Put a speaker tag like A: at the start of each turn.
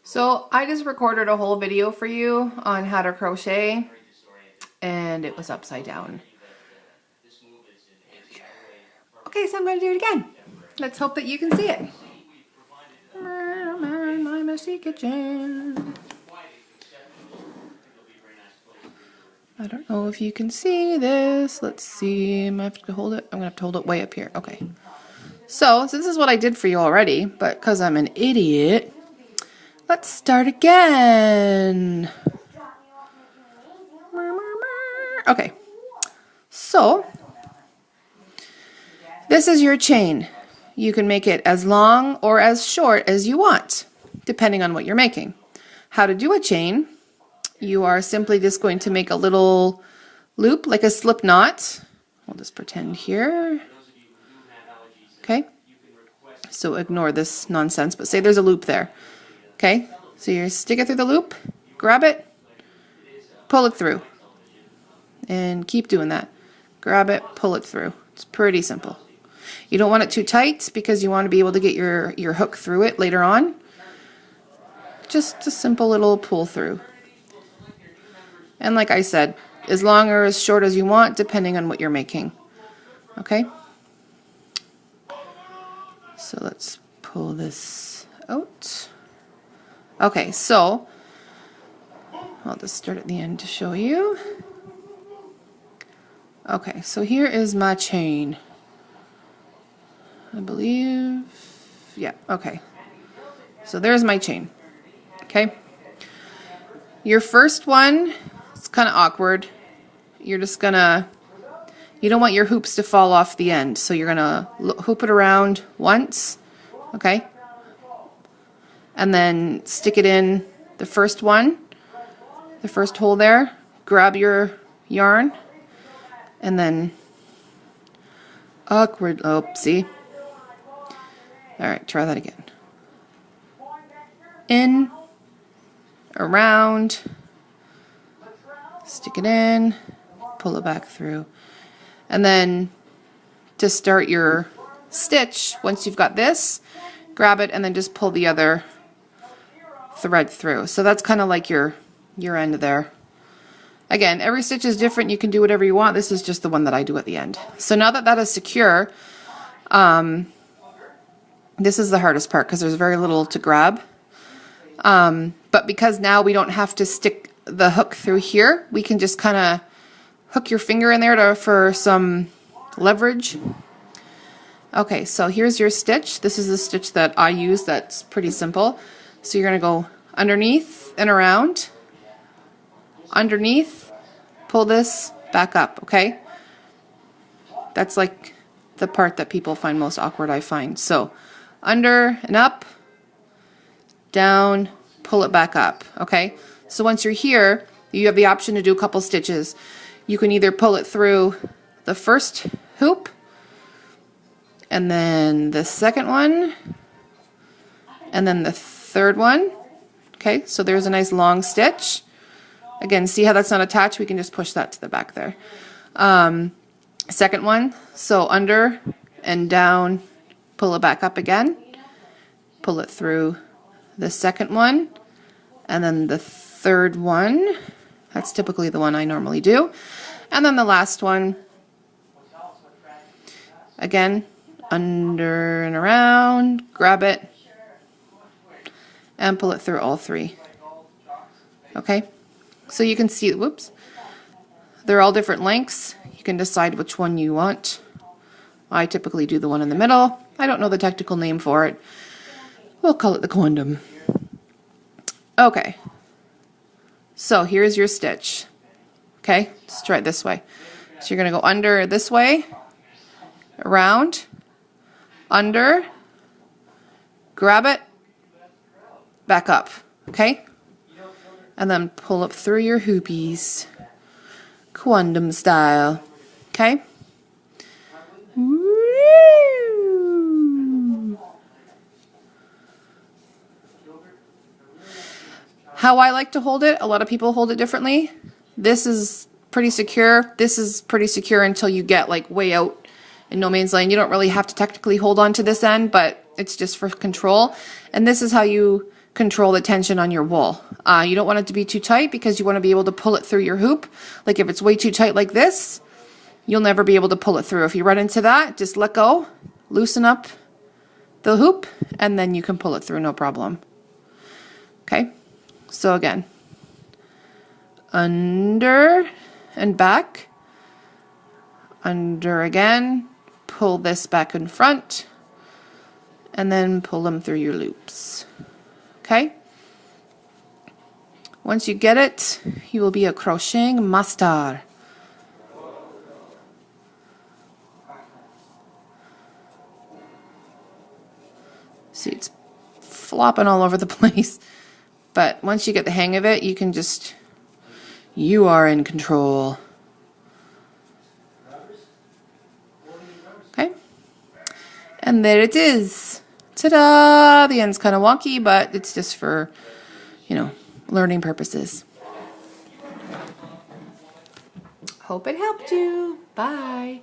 A: So I just recorded a whole video for you on how to crochet, and it was upside down. Okay, so I'm going to do it again. Let's hope that you can see it. My messy kitchen. I don't know if you can see this. Let's see. I have to hold it. I'm going to have to hold it way up here. Okay. So this is what I did for you already, but because I'm an idiot, let's start again. Okay. So this is your chain. You can make it as long or as short as you want, depending on what you're making. How to do a chain: you are simply just going to make a little loop, like a slip knot. We'll just pretend here. Okay, so ignore this nonsense, but say there's a loop there. Okay, so you stick it through the loop, grab it, pull it through, and keep doing that. Grab it, pull it through. It's pretty simple. You don't want it too tight because you want to be able to get your hook through it later on. Just a simple little pull through. And like I said, as long or as short as you want, depending on what you're making. Okay? So let's pull this out. Okay, so I'll just start at the end to show you. Okay, so here is my chain. I believe, yeah, okay. So there's my chain. Okay. Your first one, it's kind of awkward. You're just gonna, you don't want your hoops to fall off the end, so you're gonna hoop it around once, okay? And then stick it in the first one, the first hole there, grab your yarn, and then awkward, oh, see? Alright, try that again. In, around, stick it in, pull it back through. And then to start your stitch, once you've got this, grab it and then just pull the other thread through. So that's kind of like your end there. Again, every stitch is different. You can do whatever you want. This is just the one that I do at the end. So now that that is secure, this is the hardest part because there's very little to grab. But because now we don't have to stick the hook through here, we can just kind of hook your finger in there for some leverage. Okay, so here's your stitch. This is the stitch that I use that's pretty simple. So you're going to go underneath and around, underneath, pull this back up, okay? That's like the part that people find most awkward, I find. So under and up, down, pull it back up, okay? So once you're here, you have the option to do a couple stitches. You can either pull it through the first hoop, and then the second one, and then the third one, okay? So there's a nice long stitch. Again, see how that's not attached? We can just push that to the back there. Second one, so under and down, pull it back up again, pull it through the second one, and then the third one. That's typically the one I normally do. And then the last one, again, under and around, grab it, and pull it through all three. Okay? So you can see, whoops, they're all different lengths. You can decide which one you want. I typically do the one in the middle. I don't know the technical name for it. We'll call it the Quondam. Okay, so here's your stitch. Okay, let's try it this way. So you're going to go under this way, around, under, grab it, back up, okay? And then pull up through your hoopies, Quondam style, okay? Woo! How I like to hold it, a lot of people hold it differently. This is pretty secure. This is pretty secure until you get like way out in no man's land. You don't really have to technically hold on to this end, but it's just for control. And this is how you control the tension on your wool. You don't want it to be too tight because you want to be able to pull it through your hoop. Like if it's way too tight like this, you'll never be able to pull it through. If you run into that, just let go, loosen up the hoop, and then you can pull it through, no problem. Okay, so again, under and back, under again, pull this back in front, and then pull them through your loops. Okay? Once you get it, you will be a crocheting master. See, it's flopping all over the place. But once you get the hang of it, you can just, you are in control. Okay? And there it is. Ta-da! The end's kind of wonky, but it's just for, you know, learning purposes. Hope it helped you. Bye.